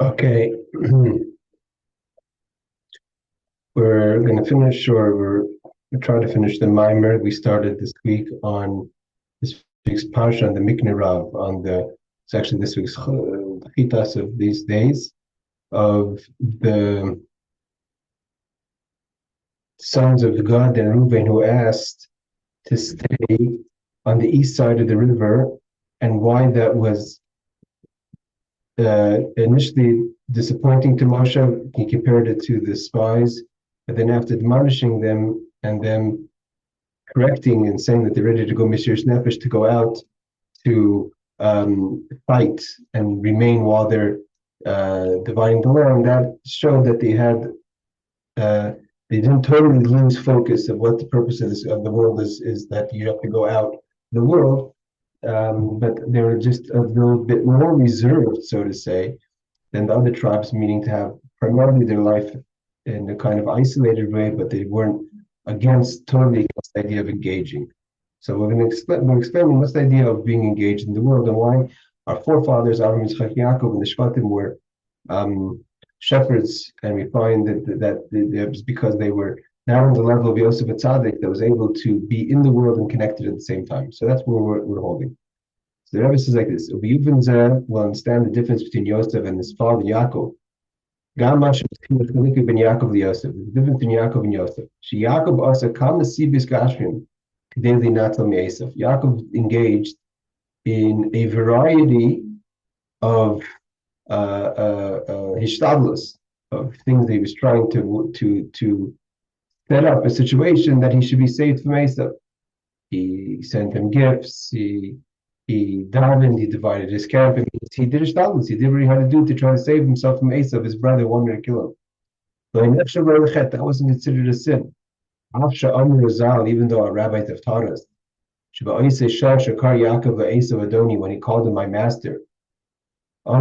Okay, we're going to finish, or we're trying to finish the Maamar we started this week on this week's Parsha on the Umikneh Rav, it's actually this week's Chitas of these days, of the sons of Gad and Reuven who asked to stay on the east side of the river, and why that was initially disappointing to Moshe. He compared it to the spies, but then after admonishing them and them correcting and saying that they're ready to go Mishir's Nefesh, to go out to fight and remain while they're dividing the land, that showed that they didn't totally lose focus of what the purpose of the world is that you have to go out in the world, but they were just a little bit more reserved, so to say, than the other tribes, meaning to have primarily their life in a kind of isolated way, but they weren't totally against the idea of engaging. So we're explaining what's the idea of being engaged in the world and why our forefathers, Avram, Yitzchak, Yaakov, and the Shvatim were shepherds, and we find that it was because they were now on the level of Yosef HaTzaddik that was able to be in the world and connected at the same time. So that's where we're holding. So the Rebbe says like this: Reuven will understand the difference between Yosef and his father Yaakov. The difference between Yaakov and Yosef. Yaakov also Yaakov engaged in a variety of hishtadlus, of things that he was trying to set up a situation that he should be saved from Esav. He sent him gifts. He davened. He divided his camp. He did hishtadlus. He did what he had to do to try to save himself from Esav, his brother, wanted to kill him. But that wasn't considered a sin. Even though our rabbis have taught us, when he called him my master, you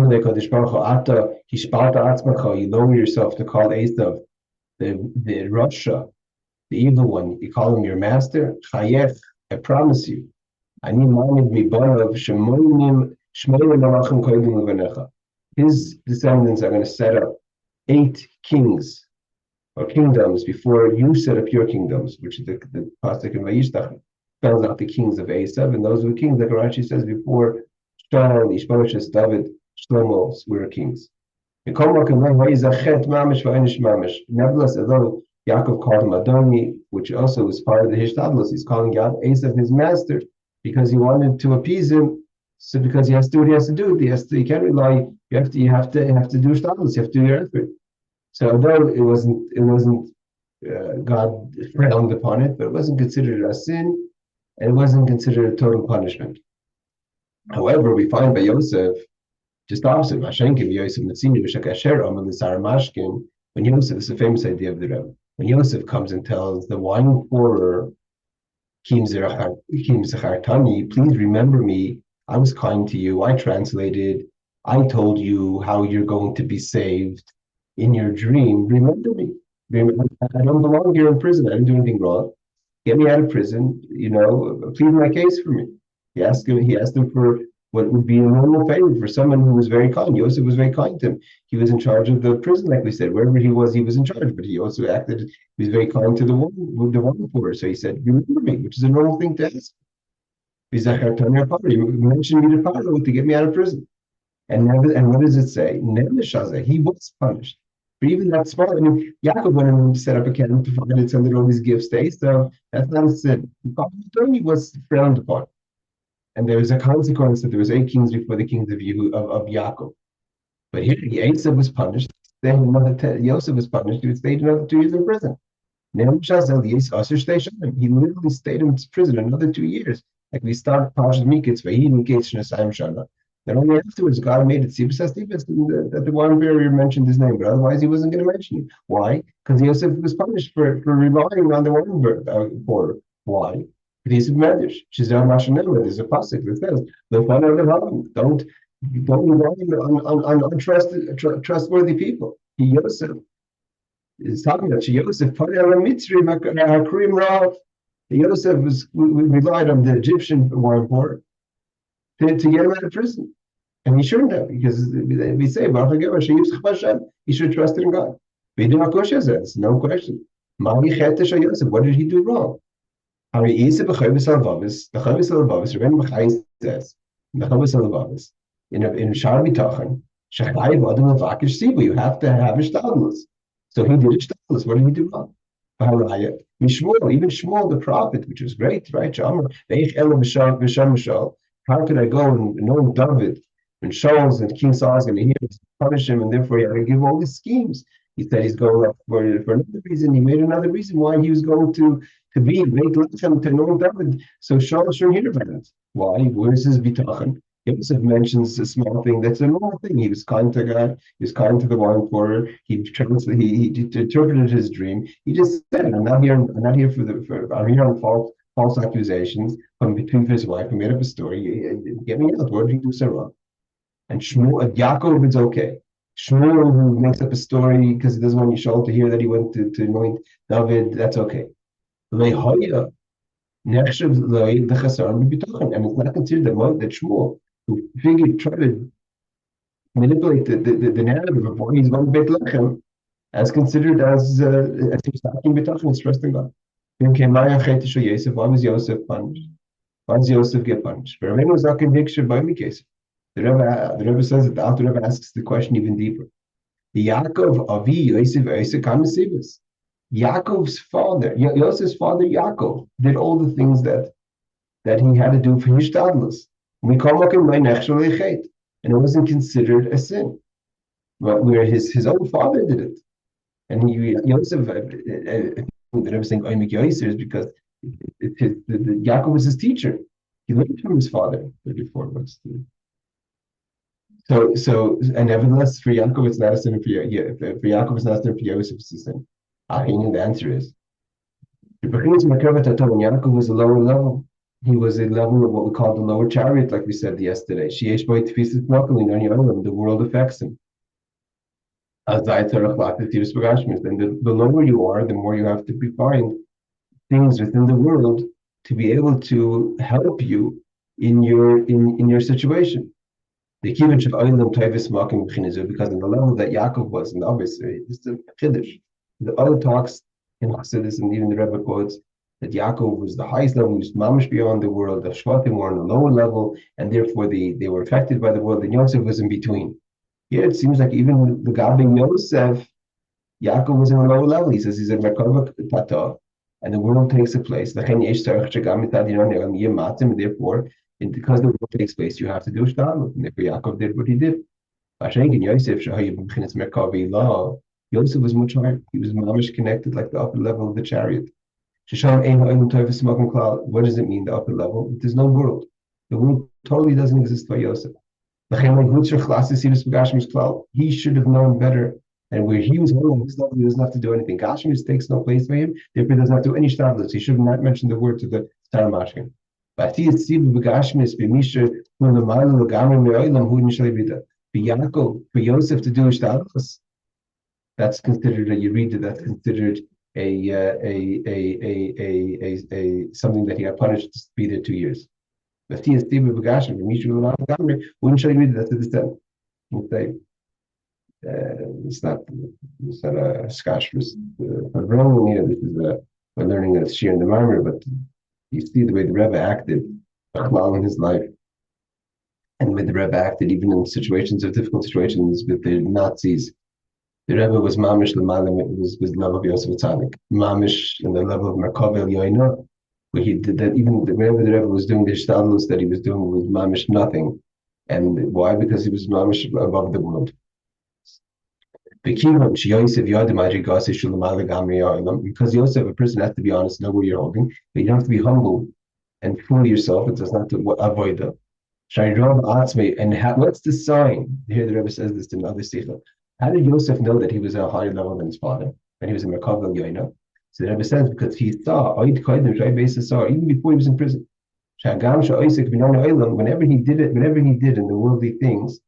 lower yourself to call Esav the Russia, the evil one. You call him your master. I promise you, his descendants are going to set up 8 kings or kingdoms before you set up your kingdoms, which is the pasuk in Vayishtach spells out the kings of Esav, and those were kings, like Rashi says, before Shaul, Ishbosheth, David, Shlomo were kings. Nevertheless, although Yaakov called him Adoni, which also was part of the Hishtadlos, he's calling Esav his master because he wanted to appease him. So because he has to do what he has to do, he can't rely. You have to do Hishtadlos. You have to do your effort. So although it wasn't God frowned upon it, but it wasn't considered a sin, and it wasn't considered a total punishment. However, we find by Yosef just opposite. When Yosef, it's a famous idea of the Rebbe. When Yosef comes and tells the wine pourer, please remember me. I was kind to you. I translated. I told you how you're going to be saved in your dream. Remember me. I don't belong here in prison. I didn't do anything wrong. Get me out of prison. Plead my case for me. He asked him for what would be a normal favor for someone who was very kind. Yosef was very kind to him. He was in charge of the prison, like we said. Wherever he was in charge. But he also he was very kind to the wine pourer. So he said, remember me, which is a normal thing to ask. You mentioned me to Pharaoh to get me out of prison. And what does it say? He was punished. But even that small, Yaakov went and set up a camp to find and send all these gifts to Esav. That's not a sin. He was frowned upon. And there was a consequence that there was 8 kings before the kings of Yaakov. But here, Esav was punished. Then Yosef was punished. He stayed another 2 years in prison. He literally stayed in prison another 2 years. Like we start Parshas Miketz, Shana. Then only afterwards, God made it that the one barrier mentioned his name, but otherwise he wasn't going to mention it. Why? Because Yosef was punished for relying on the one pourer. Why? There's a medrash. There's a pasuk that says, don't rely on trustworthy people. Yosef is talking about Yosef. Yosef relied on the Egyptian wine pourer to get him out of prison. And he shouldn't have, because we say, he should trust in God. It's no question. What did he do wrong? The Chavis al-Vavis, Rebbe B'chai says, the Chavis al-Vavis, in Shar B'tachan, Shechayv Adam L'vakish Sibu, you have to have a shtadlus. So he did a shtadlus. What did he do wrong? Mishmuel, even Shmuel the prophet, which was great, right? How could I go and knowing David and Shaul's and King Saul's going to hear to punish him, and therefore he had to give all these schemes. He said he's going up for another reason. He made another reason why he was going to be a great lechem to know David. So Shaul shouldn't hear about it. Why? Where's his bitachon? Yosef mentions a small thing that's a normal thing. He was kind to God. He was kind to the wine pourer. He interpreted his dream. He just said, "I'm not here. I'm not here I'm here on false accusations from between his wife. He made up a story. Get me out. What did he do so wrong?" And Shmuel, Yaakov, it's okay. Shmuel, who makes up a story because he doesn't want Yisrael to hear that he went to anoint David, that's okay. Lehoya, Nechshav Loi, the Chasar, and it's not considered that Shmuel, who tried to manipulate the narrative of why he's going to Beit Lechem, as considered as he was talking B'tachan, it's trusting God. Why was Yosef punished? Why does Yosef get punished? The Rebbe was not convicted by Mikesef. The Rebbe says that the Alter Rebbe asks the question even deeper. The Yaakov Avi Yosef Kamasibus. Yaakov's father, Yosef's father Yaakov, did all the things that he had to do for his shtadlus. We call him and it wasn't considered a sin. But where his own father did it, and Yosef, the Rebbe saying Oimik Yosef is because Yaakov was his teacher. He learned from his father. 34 books. So, and nevertheless, for Yaakov, it's not a sin. For Yaakov, it's not a sin. For Yosef, it's a sin. The answer is, Yaakov was a lower level. He was a level of what we call the lower chariot, like we said yesterday. The world affects him. And the lower you are, the more you have to find things within the world to be able to help you in your situation. The kibbutz of Olam Tovis Makim B'chinazu, because in the level that Yaakov was, and obviously it's a chiddush. The other talks in Chassidus and even the Rebbe quotes that Yaakov was the highest level, he was mamish beyond the world. The Shvatim were on a lower level, and therefore they were affected by the world. And Yosef was in between. Here it seems like even the God being Yosef, Yaakov was in a lower level. He says he's a Merkava Tata, and the world takes a place. And therefore, because the world takes place, you have to do shtadlut. And therefore, Yaakov did what he did. Yosef was much higher. He was mamish connected, like the upper level of the chariot. What does it mean, the upper level? There's no world. The world totally doesn't exist by Yosef. He should have known better. And where he was holding his level, he doesn't have to do anything. Gashmius takes no place for him. Therefore, he doesn't have to do any shtadlus. He should have not mentioned the word to the Taramashkin. For Yaakov, for Yosef to do shtadlus, that's considered a yerida. That's considered a something that he got punished to be there 2 years. But he is Steve Bagashim, wouldn't show you that to the extent. It's not a skash for wrong. This is we're learning a shir in the Maamar, but you see the way the Rebbe acted in his life, and the way the Rebbe acted even in difficult situations with the Nazis. The Rebbe was mamish l'malim, was the level of Yosef HaTzaddik. Mamish in the level of Merkava Yoina, where he did that. Even whenever the Rebbe was doing the shtadlus that he was doing was mamish nothing. And why? Because he was mamish above the world. Because Yosef, a person has to be honest, know where you're holding, but you don't have to be humble and fool yourself. It does not to avoid that. And what's the sign? Here the Rebbe says this in another sikha. How did Yosef know that he was at a higher level than his father, when he was in Merkava Yoina? So the Rebbe says because he saw, even before he was in prison. Whenever he did in the worldly things,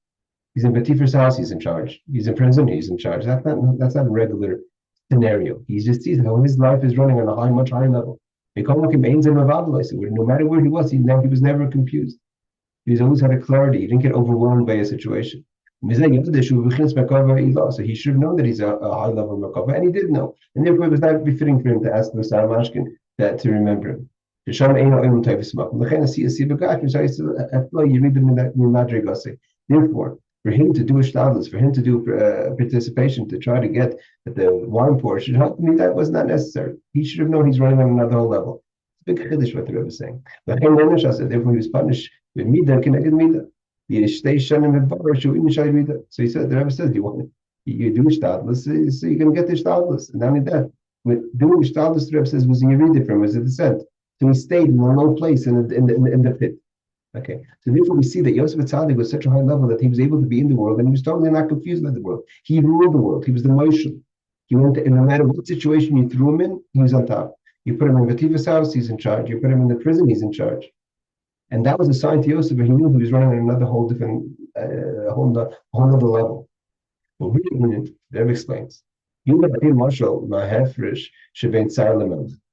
he's in Batifer's house, he's in charge. He's in prison, he's in charge. That's not a regular scenario. He just sees how his life is running on a much higher level. No matter where he was, he was never confused. He's always had a clarity. He didn't get overwhelmed by a situation. So he should have known that he's a high level Merkava, and he did know. And therefore, it was not befitting for him to ask the Saramashkin that to remember him. Therefore, for him to do ishtadlus, for him to do participation to try to get the wine portion, that was not necessary. He should have known he's running on another whole level. It's a big chiddush what the Rebbe is saying. Therefore, he was punished with midah connected midah. So he said, the Rebbe says, you do ishtadlus, so you're going to get the ishtadlus. And not only that, with doing ishtadlus, the Rebbe says, was a yerida from, was a descent. So he stayed in a low place in the pit. Okay, so therefore we see that Yosef HaTzaddik was such a high level that he was able to be in the world and he was totally not confused by the world. He ruled the world. He was the Moshe. He went to, no matter what situation you threw him in, he was on top. You put him in Vativa's house, he's in charge. You put him in the prison, he's in charge. And that was a sign to Yosef, but he knew he was running on another whole different, whole other level. Well, read it a minute. The Rebbe explains.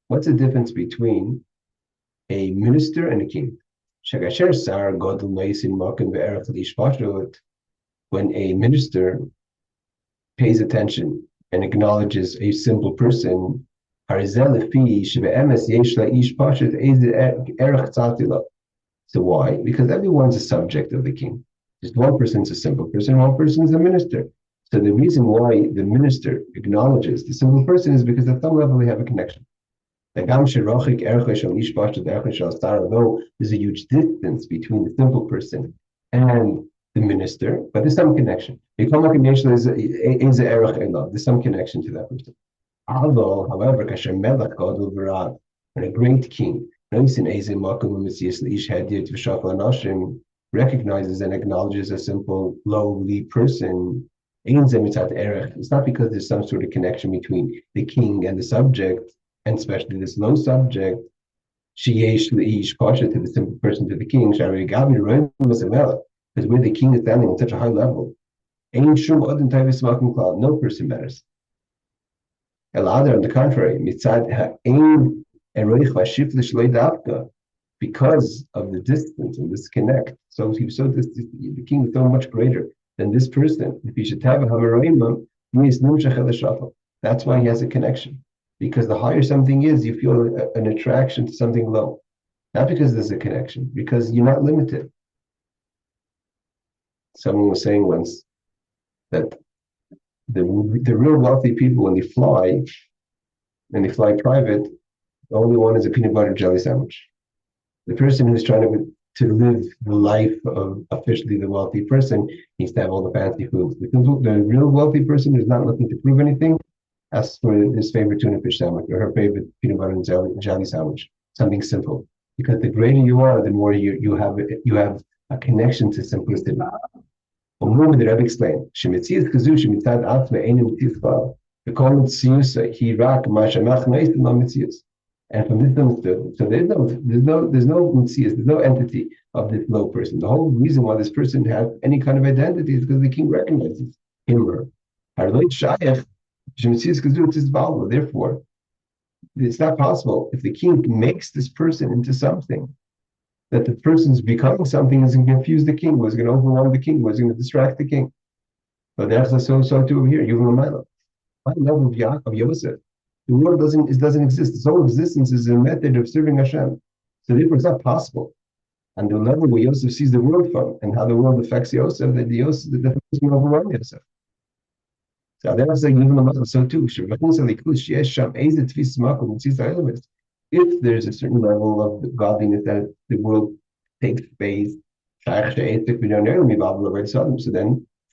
What's the difference between a minister and a king? When a minister pays attention and acknowledges a simple person, so why? Because everyone's a subject of the king. Just one person's a simple person, one person's a minister. So the reason why the minister acknowledges the simple person is because at some level they have a connection. Although there's a huge distance between the simple person and the minister, but there's some connection. There's some connection to that person. However, when a great king recognizes and acknowledges a simple, lowly person, it's not because there's some sort of connection between the king and the subject, and especially this low subject, sheyesh leish pasha to the simple person, to the king, because where the king is standing on such a high level, no person matters. Other, on the contrary, because of the distance and disconnect, so he was so distant, the king is so much greater than this person. If he should have a hamaroimam, that's why he has a connection. Because the higher something is, you feel an attraction to something low. Not because there's a connection, because you're not limited. Someone was saying once that the real wealthy people, when they fly private, the only one is a peanut butter jelly sandwich. The person who's trying to live the life of officially the wealthy person needs to have all the fancy foods. The real wealthy person who's not looking to prove anything asks for his favorite tuna fish sandwich or her favorite peanut butter and jelly sandwich, something simple. Because the greater you are, the more you have a connection to simplicity. The Rebbe explained, and from this understood, so there's no mitzias, there's no entity of this low person. The whole reason why this person has any kind of identity is because the king recognizes him or her. Therefore, it's not possible if the king makes this person into something that the person's becoming something is going to confuse the king, was going to overwhelm the king, was going to distract the king. But that's so too over here. You know, by the level of Yosef, the world doesn't exist. Its whole existence is a method of serving Hashem. So therefore, it's not possible. And the level where Yosef sees the world from and how the world affects Yosef, that Yosef is going to overwhelm Yosef. So that's like even the so too. If there's a certain level of godliness that the world takes space, so then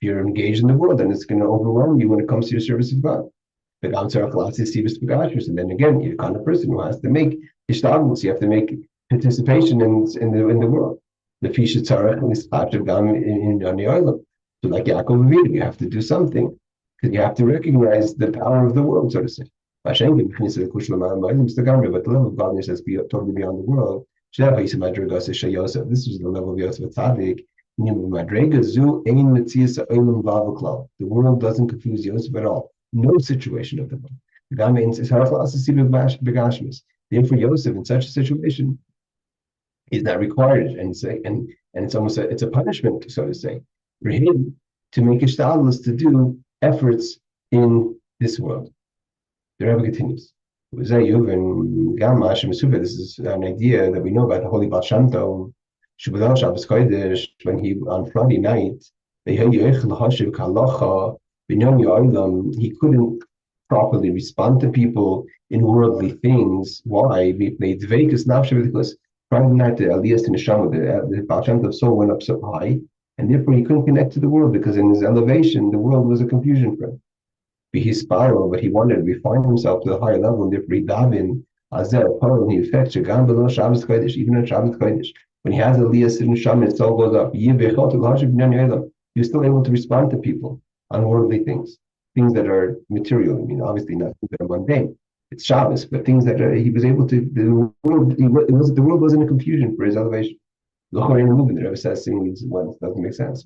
if you're engaged in the world, then it's going to overwhelm you when it comes to your service of God. But and then again, you're the kind of person who has to make ishtadlus. You have to make participation in the world. The fisha tzarech is part of gam in the olam. So like Yaakov Avinu, you have to do something because you have to recognize the power of the world, so to say. But the level of godliness that's totally beyond the world. This is the level of Yosef HaTzaddik. The world doesn't confuse Yosef at all. No situation of the world. Therefore, Yosef, in such a situation, He's not required, and it's almost it's a punishment, so to say, for him to make ishtadlus to do efforts in this world. The Rebbe continues. This is an idea that we know about the Holy Baal Shem Tov. When he on Friday night, he couldn't properly respond to people in worldly things. Why? Because Friday night the Aliyah to Neshama, the Baal Shem Tov soul went up so high, and therefore he couldn't connect to the world because in his elevation, the world was a confusion for him. His spiral, but he wanted to refine himself to a higher level, and therefore he davin and he affects even on Shabbos Kodesh. When he has Aliyah sitting Neshama, it all goes up. He was still able to respond to people on worldly things that are material. I mean, obviously not things that are mundane. It's Shabbos, but things that he was able to. The world wasn't a confusion for his elevation. The Rebbe says seemingly doesn't make sense.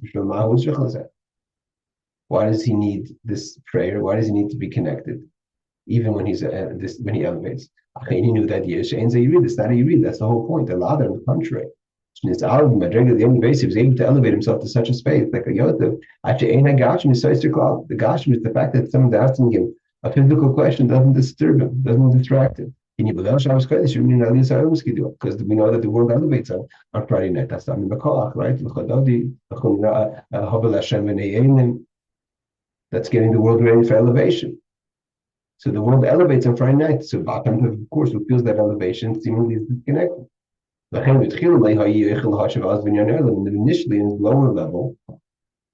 Why does he need this prayer? Why does he need to be connected, even when when he elevates? He knew that it's not a Yiri. That's the whole point. A lot on the contrary. It's out of the only base. He was able to elevate himself to such a space, like a Yosef. Actually, ain't a Gashim is so called. The Gashim is the fact that someone's asking him a physical question doesn't disturb him, doesn't distract him. Can you believe Shabbos Kodesh? Because we know that the world elevates on Friday night. That's not in the Koach, right? That's getting the world ready for elevation. So the world elevates on Friday night. So Batam, of course, who feels that elevation seemingly is disconnected. Initially, in his lower level, if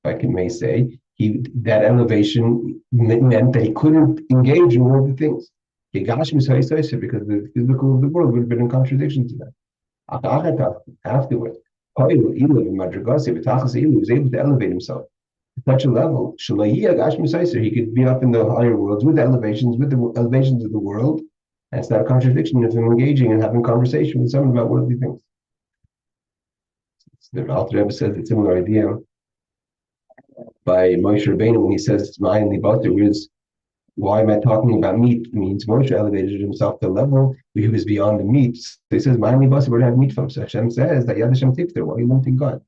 I may say, that elevation meant that he couldn't engage in worldly things. Because the physical of the world would have been in contradiction to that. Afterwards, he was able to elevate himself to such a level, he could be up in the higher worlds with the elevations of the world. And it's not a contradiction of him engaging and having conversation with someone about worldly things. The Alter Rebbe says a similar idea by Moshe Rabbeinu when he says "Ma'ayin Libater" is why am I talking about meat? It means Moshe elevated himself to a level where he was beyond the meat. So he says "Ma'ayin Libater" where do I have meat from? So Hashem says that Yad Hashem Tifter. Why are you limiting God?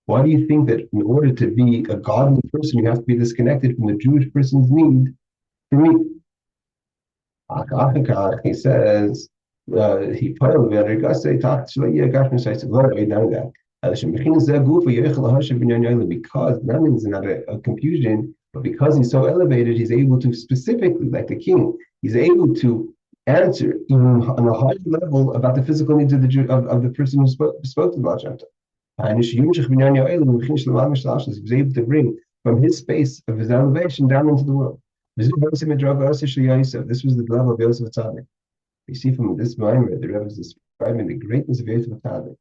Why do you think that in order to be a godly person, you have to be disconnected from the Jewish person's need for meat? He says, he put on the talked to because that means not a confusion, but because he's so elevated, he's able to specifically, like the king, he's able to answer even on a higher level about the physical needs of the person who spoke to the Baal Shem Tov. He was able to bring from his space of his elevation down into the world. This was the level of Yosef HaTzaddik. You see from this Maamar, the Rebbe is describing the greatness of Yosef HaTzaddik.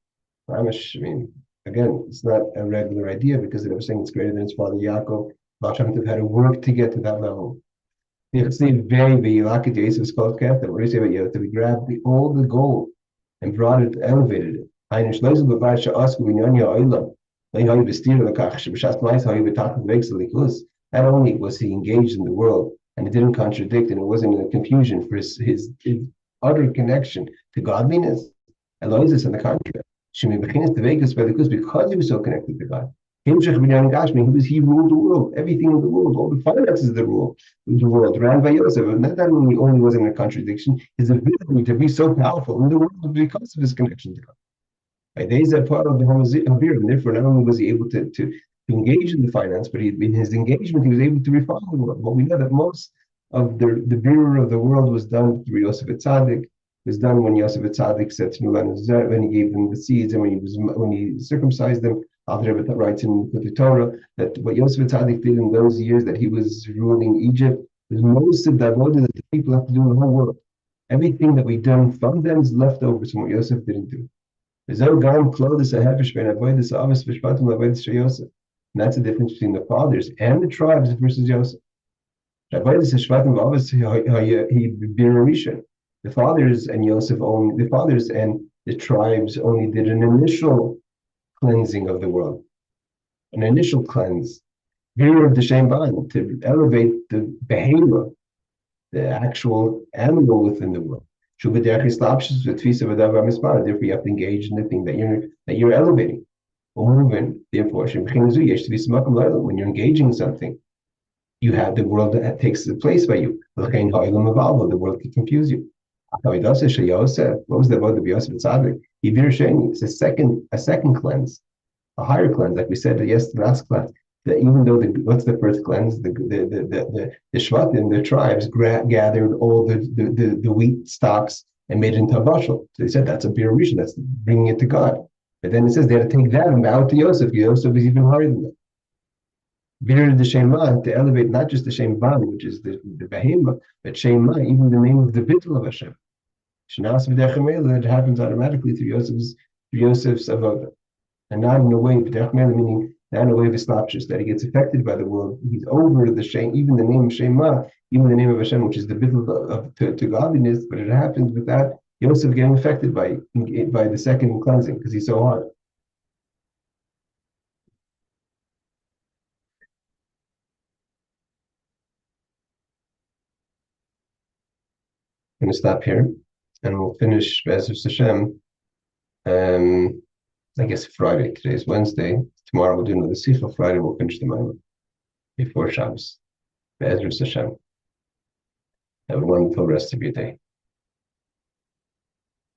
I mean, again, it's not a regular idea because the Rebbe is saying it's greater than his father Yaakov. Baal Shem Tov had to work to get to that level. You see, very, very lucky to Yosef's called Kefta. What do you say about Yosef? He grabbed all the gold and brought it, elevated it. Not only was he engaged in the world and it didn't contradict and it wasn't a confusion for his utter connection to godliness, Eloises on the contrary. Because he was so connected to God. He ruled the world, everything in the world, all the finances of the world ran by Yosef. And that only wasn't a contradiction, his ability to be so powerful in the world was because of his connection to God. Days are part of the Hamazir, and therefore not only was he able to engage in the finance, but in his engagement he was able to refine the world. But we know that most of the bearer of the world was done through Yosef HaTzaddik. It was done when Yosef HaTzaddik said to when he gave them the seeds and when he circumcised them. After Rebbe writes in the Torah that what Yosef HaTzaddik did in those years that he was ruling Egypt was most of the avodah that the people have to do in the whole world. Everything that we done from them is left over from what Yosef didn't do. And that's the difference between the fathers and the tribes versus Yosef. The fathers and Yosef only, the fathers and the tribes only did an initial cleansing of the world, an initial cleanse, of the Shem Ban, to elevate the behemoth, the actual animal within the world. Therefore, you have to engage in the thing that you're elevating or moving. Therefore, when you're engaging in something, you have the world that takes the place by you. The world can confuse you. What was the vote of Yosef HaTzaddik? It's a second cleanse, a higher cleanse, like we said yesterday, last class. That even though what's the first cleanse? The Shvatim, the tribes, gathered all the wheat stalks and made it into a bushel. So they said that's a beer rishon, that's bringing it to God. But then it says they had to take that and bow to Yosef. Yosef is even higher than that. Bir the Shema, to elevate not just the Shem Ban, which is the Behema, but Shema, even the name of the Bittul of Hashem. That happens automatically through Yosef's avodah, and not in a way, meaning not in a way of Islapshus, that he gets affected by the world. He's over the Shem, even the name of Shema, even the name of Hashem, which is the Bittul to godliness, but it happens without Yosef getting affected by the second cleansing, because he's so hard. I'm going to stop here, and we'll finish Be'ezus Hashem. I guess Friday. Today is Wednesday. Tomorrow we'll do another Sikha. Friday we'll finish the Maamar before Shabbos. Be'ezus Hashem. Have a wonderful rest of your day.